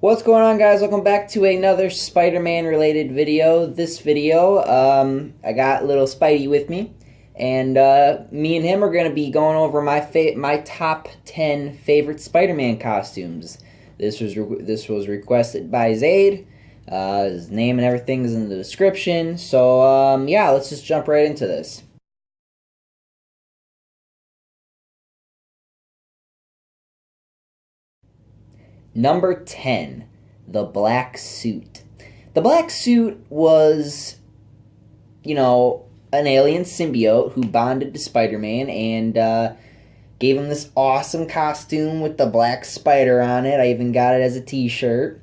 What's going on, guys? Welcome back to another Spider-Man related video. This video, I got little Spidey with me, and me and him are going to be going over my top 10 favorite Spider-Man costumes. This was requested by Zaid. His name and everything is in the description. So yeah, let's just jump right into this. Number 10, the black suit. The black suit was, an alien symbiote who bonded to Spider-Man and gave him this awesome costume with the black spider on it. I even got it as a t-shirt.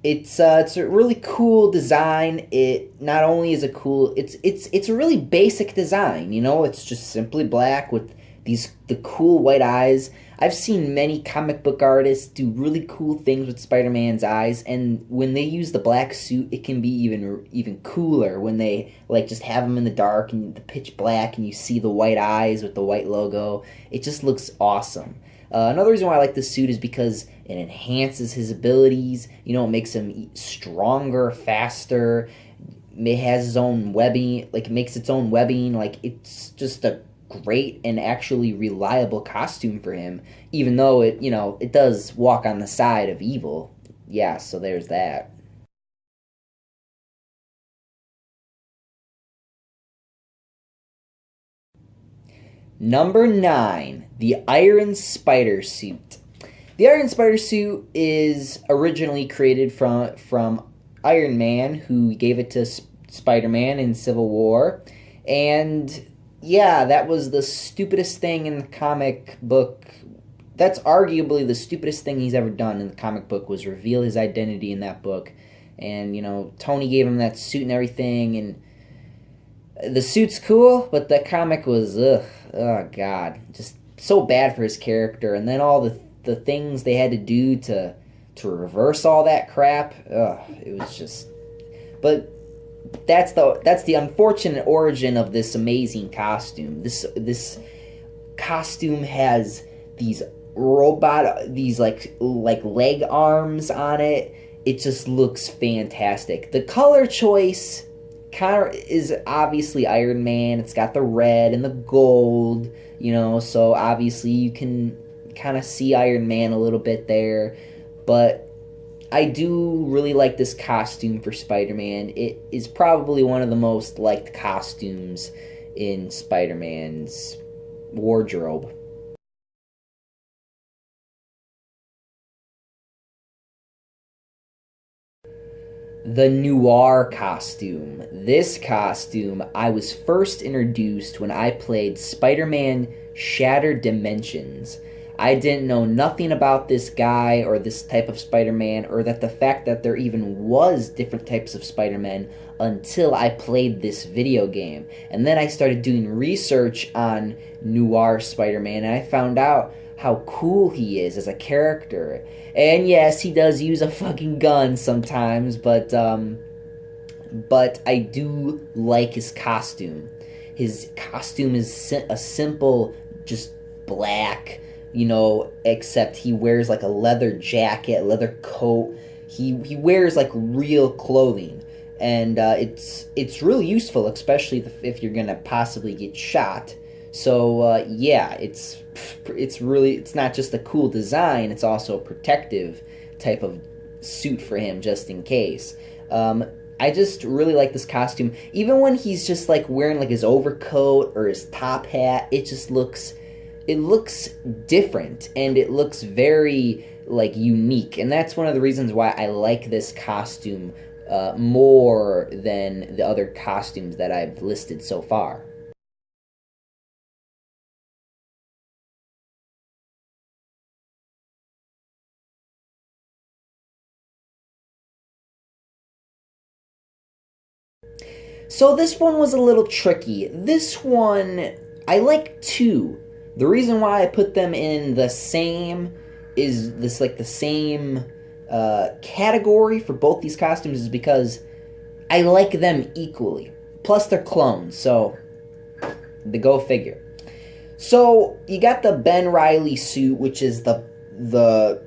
It's a really cool design. It not only is a cool, it's a really basic design. It's just simply black with the cool white eyes. I've seen many comic book artists do really cool things with Spider-Man's eyes, and when they use the black suit, it can be even cooler when they just have him in the dark and the pitch black, and you see the white eyes with the white logo. It just looks awesome. Another reason why I like this suit is because it enhances his abilities. It makes him stronger, faster. It has his own webbing, it makes its own webbing. It's just a great and actually reliable costume for him, even though it does walk on the side of evil. Yeah, so there's that. Number 9, the Iron Spider suit. The Iron Spider suit is originally created from Iron Man, who gave it to Spider-Man in Civil War. And yeah, that was the stupidest thing in the comic book. That's arguably the stupidest thing he's ever done in the comic book, was reveal his identity in that book. And, Tony gave him that suit and everything, and the suit's cool, but the comic was, oh god, just so bad for his character. And then all the things they had to do to reverse all that crap, it was just... But that's the unfortunate origin of this amazing costume. This costume has these leg arms on it. It just looks fantastic. The color choice kind of is obviously Iron Man. It's got the red and the gold, so obviously you can kind of see Iron Man a little bit there. But I do really like this costume for Spider-Man. It is probably one of the most liked costumes in Spider-Man's wardrobe. The Noir costume. This costume I was first introduced when I played Spider-Man Shattered Dimensions. I didn't know nothing about this guy or this type of Spider-Man, or that the fact that there even was different types of Spider-Man, until I played this video game. And then I started doing research on Noir Spider-Man, and I found out how cool he is as a character. And yes, he does use a fucking gun sometimes, but I do like his costume. His costume is a simple, just black, except he wears a leather jacket, leather coat. He wears real clothing, and it's really useful, especially if you're gonna possibly get shot. So yeah, it's not just a cool design, it's also a protective type of suit for him, just in case. I just really like this costume. Even when he's just wearing his overcoat or his top hat, it looks different, and it looks very unique. And that's one of the reasons why I like this costume more than the other costumes that I've listed so far. So this one was a little tricky. This one, I like two. The reason why I put them in the same the same category for both these costumes is because I like them equally. Plus they're clones, so the go figure. So you got the Ben Reilly suit, which is the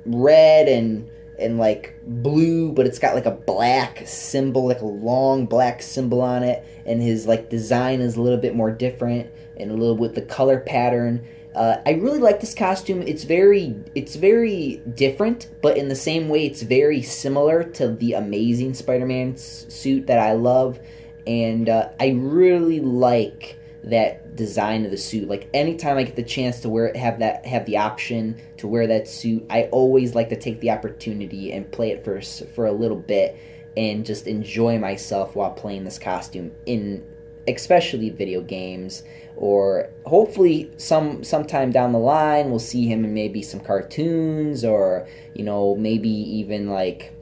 red and and like blue, but it's got like a black symbol, like a long black symbol on it, and his like design is a little bit more different and a little with the color pattern. I really like this costume. It's very different, but in the same way, it's very similar to the Amazing Spider-Man suit that I love, and I really like that design of the suit. Like anytime I get the chance to wear it, have the option to wear that suit, I always like to take the opportunity and play it for a little bit and just enjoy myself while playing this costume in especially video games, or hopefully sometime down the line we'll see him in maybe some cartoons, or maybe even like,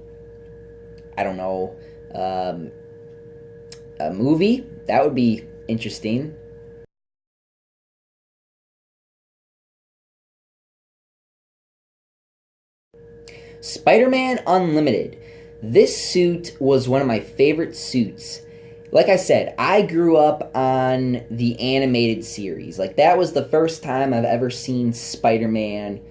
I don't know, a movie. That would be interesting. Spider-Man Unlimited. This suit was one of my favorite suits. Like I said, I grew up on the animated series. Like, that was the first time I've ever seen Spider-Man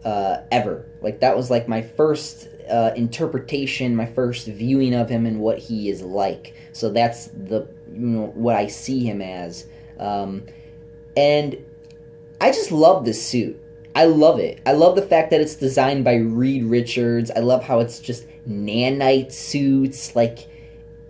ever. Like, that was like my first interpretation, my first viewing of him and what he is like. So that's what I see him as. And I just love this suit. I love it. I love the fact that it's designed by Reed Richards. I love how it's just nanite suits. Like,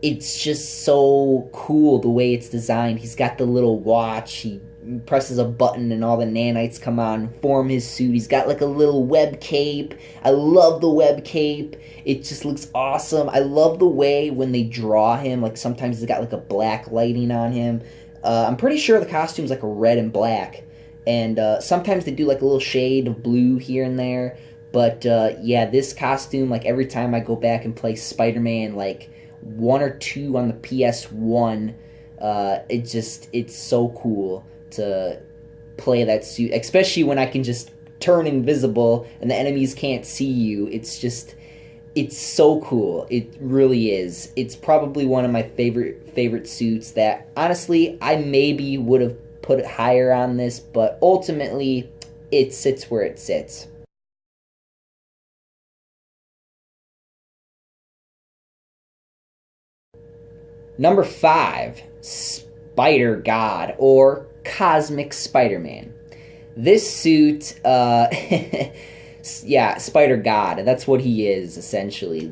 it's just so cool the way it's designed. He's got the little watch. He presses a button and all the nanites come on and form his suit. He's got like a little web cape. I love the web cape. It just looks awesome. I love the way when they draw him. Like, sometimes he's got like a black lighting on him. I'm pretty sure the costume's like a red and black. And sometimes they do like a little shade of blue here and there. But yeah, this costume, like every time I go back and play Spider-Man, like 1 or 2 on the PS1, it's so cool to play that suit. Especially when I can just turn invisible and the enemies can't see you. It's so cool. It really is. It's probably one of my favorite suits that, honestly, I maybe would have put it higher on this, but ultimately it sits where it sits. Number 5, Spider God, or Cosmic Spider-Man. This suit, yeah, Spider God, that's what he is, essentially.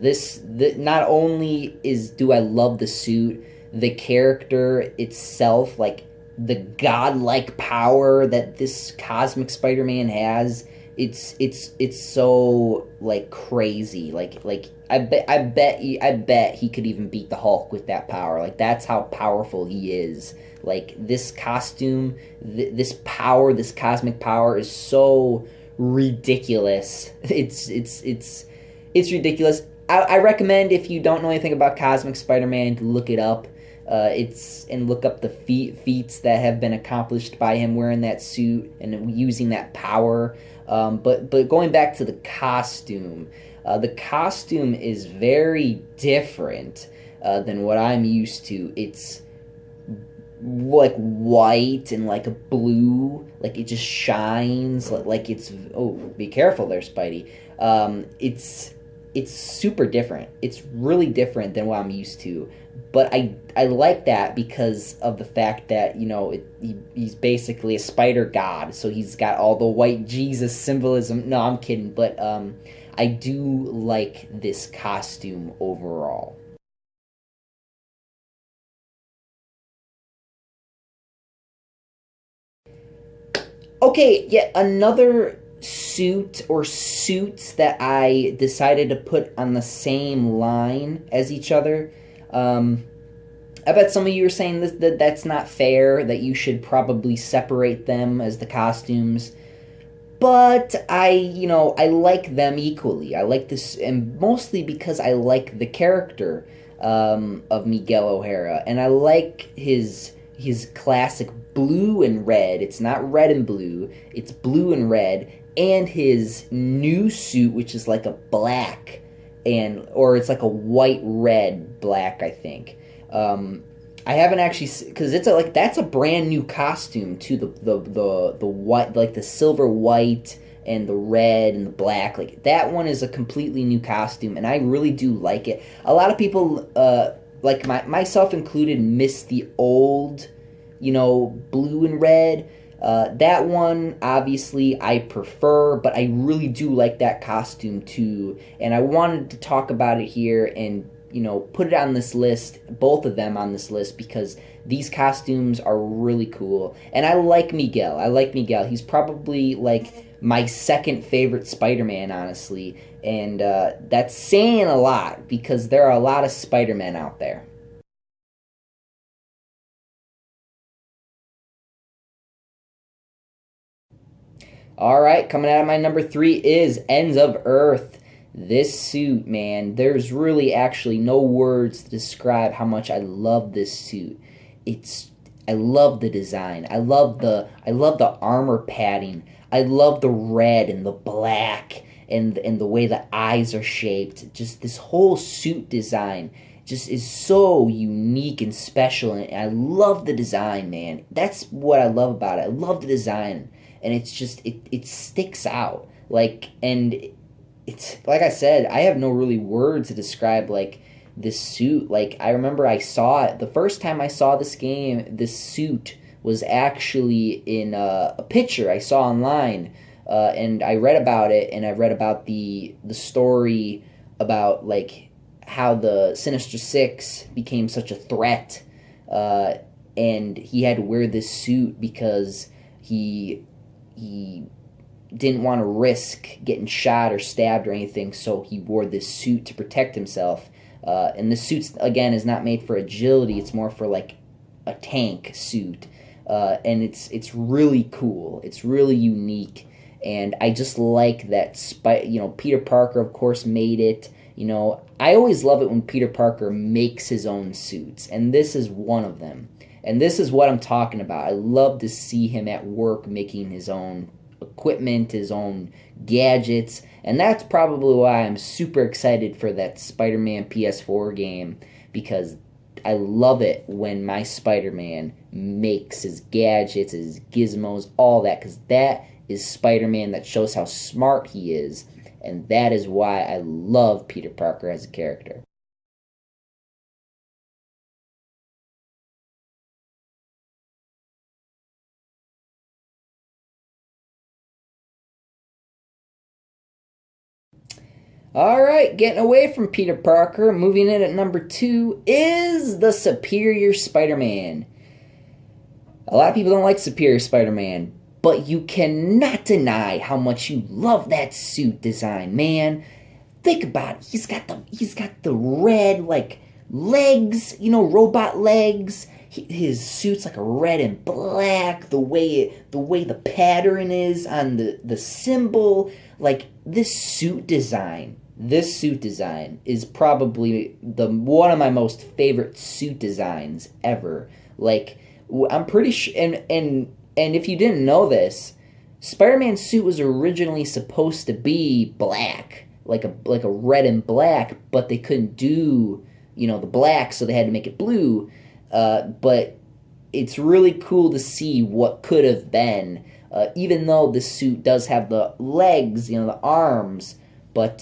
Not only do I love the suit, the character itself, like, the godlike power that this Cosmic Spider-Man has, it's so like crazy. Like I bet he could even beat the Hulk with that power. Like, that's how powerful he is. Like, this costume, this power, this cosmic power is so ridiculous. It's ridiculous. I recommend, if you don't know anything about Cosmic Spider-Man, to look it up. And look up the feats that have been accomplished by him wearing that suit and using that power. But going back to the costume is very different than what I'm used to. It's like white and like a blue, like it just shines like it's. Oh, be careful there, Spidey. It's super different. It's really different than what I'm used to. But I like that because of the fact that, he's basically a spider god, so he's got all the white Jesus symbolism. No, I'm kidding, but I do like this costume overall. Okay, yet another suit or suits that I decided to put on the same line as each other. I bet some of you are saying that's not fair, that you should probably separate them as the costumes. But I like them equally. I like this, and mostly because I like the character of Miguel O'Hara, and I like his classic blue and red. It's not red and blue, it's blue and red, and his new suit, which is like a black, or it's like a white red black, I think. I haven't actually, because that's a brand new costume too. The white, like the silver white and the red and the black. Like that one is a completely new costume, and I really do like it. A lot of people, like myself included, miss the old, blue and red. That one, obviously, I prefer, but I really do like that costume too. And I wanted to talk about it here and, put it on this list, both of them on this list, because these costumes are really cool. And I like Miguel. I like Miguel. He's probably like my second favorite Spider-Man, honestly. And that's saying a lot because there are a lot of Spider-Men out there. All right, coming out of my number three is Ends of Earth. This suit, man, there's really actually no words to describe how much I love this suit. It's I love the design. I love the armor padding. I love the red and the black and the way the eyes are shaped. Just this whole suit design just is so unique and special, and I love the design, man. That's what I love about it. I love the design, and it's just it sticks out. Like, and it's like I said, I have no really words to describe like this suit. Like, I remember I saw it the first time I saw this game. This suit was actually in a picture I saw online, and I read about it, and I read about the story about like how the Sinister Six became such a threat, uh, and he had to wear this suit because he didn't want to risk getting shot or stabbed or anything, so he wore this suit to protect himself. And this suit, again, is not made for agility; it's more for like a tank suit. And it's really cool. It's really unique, and I just like that. Peter Parker, of course, made it. I always love it when Peter Parker makes his own suits, and this is one of them. And this is what I'm talking about. I love to see him at work making his own equipment, his own gadgets, and that's probably why I'm super excited for that Spider-Man PS4 game, because I love it when my Spider-Man makes his gadgets, his gizmos, all that, because that is Spider-Man that shows how smart he is, and that is why I love Peter Parker as a character. All right, getting away from Peter Parker, moving in at number two is the Superior Spider-Man. A lot of people don't like Superior Spider-Man, but you cannot deny how much you love that suit design, man. Think about it. He's got the red like legs, robot legs. His suit's like a red and black. The way the pattern is on the symbol, like This suit design is probably the one of my most favorite suit designs ever. Like, I'm pretty sure, and if you didn't know this, Spider-Man's suit was originally supposed to be black, like a red and black, but they couldn't do the black, so they had to make it blue. But it's really cool to see what could have been, even though the suit does have the legs, the arms, but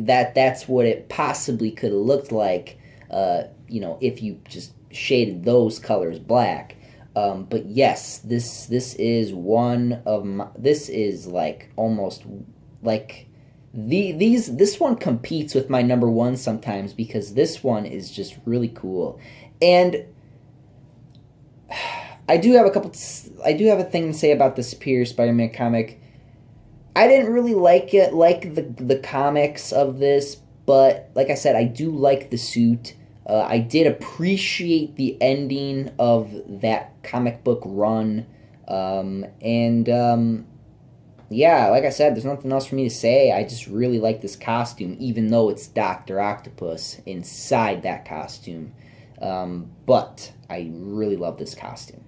that's what it possibly could have looked like, if you just shaded those colors black. But yes, this is like almost like this one competes with my number one sometimes, because this one is just really cool. And I do have a thing to say about the Superior Spider-Man comic. I didn't really like it, like the comics of this, but like I said, I do like the suit. I did appreciate the ending of that comic book run, and yeah, like I said, there's nothing else for me to say. I just really like this costume, even though it's Doctor Octopus inside that costume. But I really love this costume.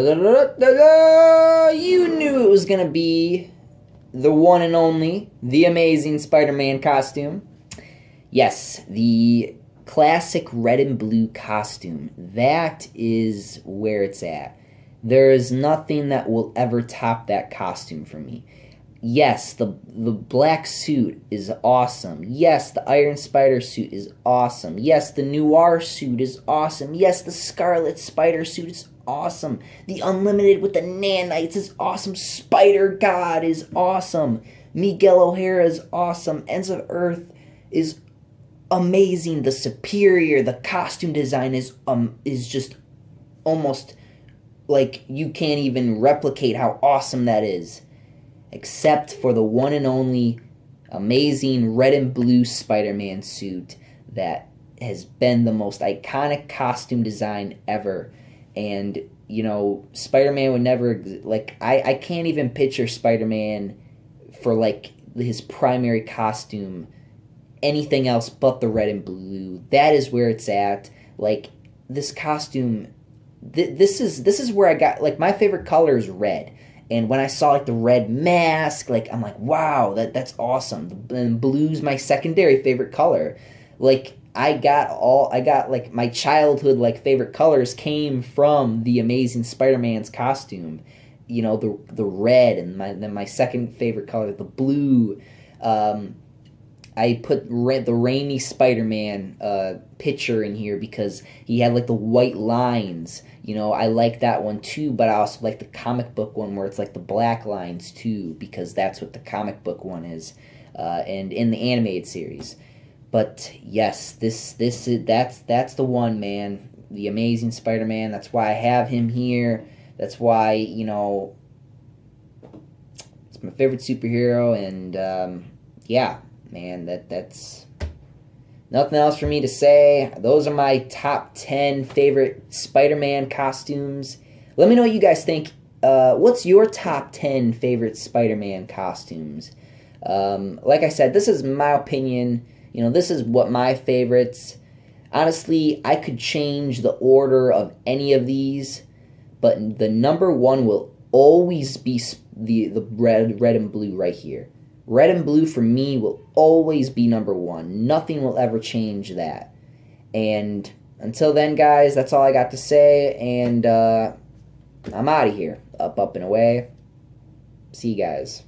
You knew it was gonna be the one and only, the Amazing Spider-Man costume. Yes, the classic red and blue costume. That is where it's at. There is nothing that will ever top that costume for me. Yes, the black suit is awesome. Yes, the Iron Spider suit is awesome. Yes, the Noir suit is awesome. Yes, the Scarlet Spider suit is awesome. The Unlimited with the nanites is awesome. Spider God is awesome. Miguel O'Hara is awesome. Ends of Earth is amazing. The Superior, the costume design is just almost like you can't even replicate how awesome that is. Except for the one and only amazing red and blue Spider-Man suit that has been the most iconic costume design ever. And, you know, Spider-Man would never, like, I can't even picture Spider-Man for, like, his primary costume anything else but the red and blue. That is where it's at. Like, this costume, this is where I got, like, my favorite color is red. And when I saw, like, the red mask, like, I'm like, wow, that's awesome. And blue's my secondary favorite color. Like, I got, like, my childhood, like, favorite colors came from the Amazing Spider-Man's costume. You know, the red, and then my second favorite color, the blue. I put the Raimi Spider-Man picture in here because he had, like, the white lines. You know, I like that one too, but I also like the comic book one where it's like the black lines too, because that's what the comic book one is, and in the animated series. But yes, that's the one, man. The Amazing Spider-Man. That's why I have him here. That's why, you know, it's my favorite superhero, and yeah, man, that's nothing else for me to say. Those are my top 10 favorite Spider-Man costumes. Let me know what you guys think. What's your top 10 favorite Spider-Man costumes? Like I said, this is my opinion. You know, this is what my favorites. Honestly, I could change the order of any of these, but the number one will always be the red and blue right here. Red and blue for me will always be number one. Nothing will ever change that. And until then, guys, that's all I got to say. And I'm out of here. Up, and away. See you guys.